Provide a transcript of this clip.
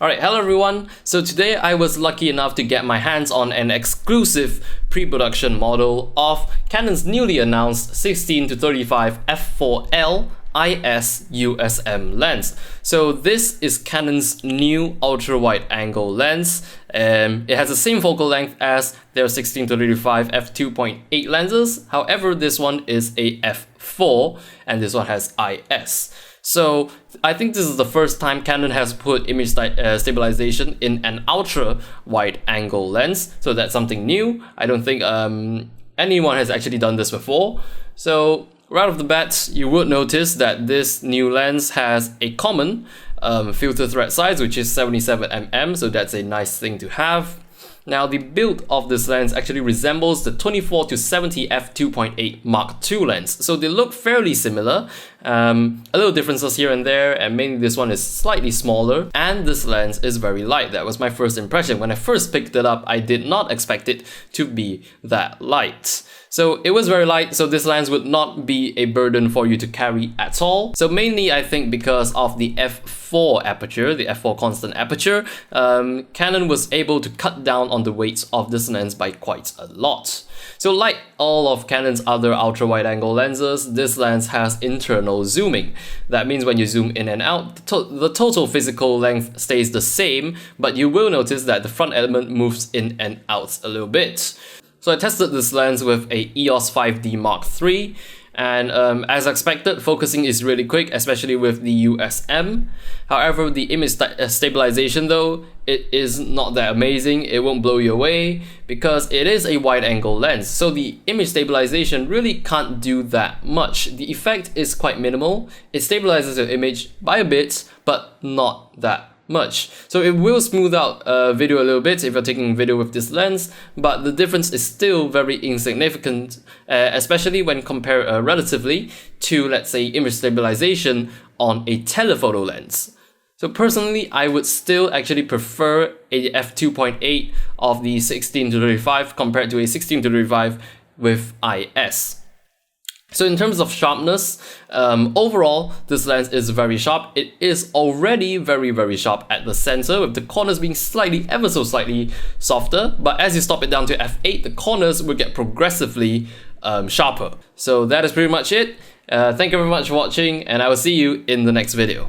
Alright, hello everyone. So today I was lucky enough to get my hands on an exclusive pre-production model of Canon's newly announced 16-35 f4L IS USM lens. So this is Canon's new ultra-wide angle lens. It has the same focal length as their 16-35 f2.8 lenses. However, this one is a f4 and this one has IS. So I think this is the first time Canon has put image stabilization in an ultra wide angle lens. So that's something new. I don't think anyone has actually done this before. So right off the bat, you would notice that this new lens has a common filter thread size, which is 77mm. So that's a nice thing to have. Now, the build of this lens actually resembles the 24-70 f2.8 Mark II lens. So they look fairly similar, a little differences here and there, and mainly this one is slightly smaller, and this lens is very light. That was my first impression. When I first picked it up, I did not expect it to be that light. So it was very light, so this lens would not be a burden for you to carry at all. So mainly I think because of the f4 aperture, the f4 constant aperture, Canon was able to cut down on the weight of this lens by quite a lot. So like all of Canon's other ultra-wide angle lenses, this lens has internal zooming. That means when you zoom in and out, the total physical length stays the same, but you will notice that the front element moves in and out a little bit. So I tested this lens with a EOS 5D Mark III, and as expected, focusing is really quick, especially with the USM. However, the image stabilization though, it is not that amazing. It won't blow you away because it is a wide angle lens. So the image stabilization really can't do that much. The effect is quite minimal. It stabilizes your image by a bit, but not that much. So it will smooth out video a little bit if you're taking video with this lens, but the difference is still very insignificant, especially when compared relatively to, let's say, image stabilization on a telephoto lens. So personally, I would still actually prefer a f2.8 of the 16-35 compared to a 16-35 with IS. So in terms of sharpness, overall, this lens is very sharp. It is already very sharp at the center, with the corners being ever so slightly softer. But as you stop it down to f8, the corners will get progressively sharper. So that is pretty much it. Thank you very much for watching, and I will see you in the next video.